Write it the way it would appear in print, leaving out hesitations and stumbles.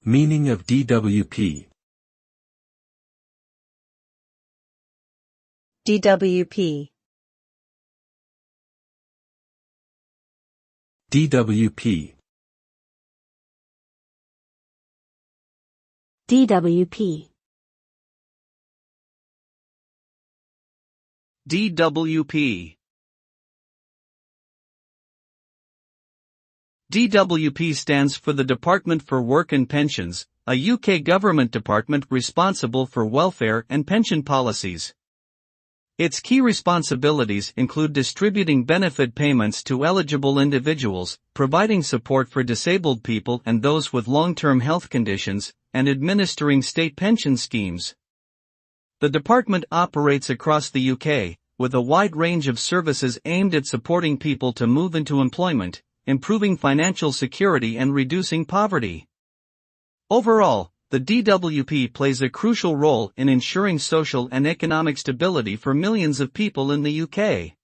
Meaning of DWP. DWP. DWP. DWP. DWP. DWP stands for the Department for Work and Pensions, a UK government department responsible for welfare and pension policies. Its key responsibilities include distributing benefit payments to eligible individuals, providing support for disabled people and those with long-term health conditions, and administering state pension schemes. The department operates across the UK, with a wide range of services aimed at supporting people to move into employment, improving financial security and reducing poverty. Overall, the DWP plays a crucial role in ensuring social and economic stability for millions of people in the UK.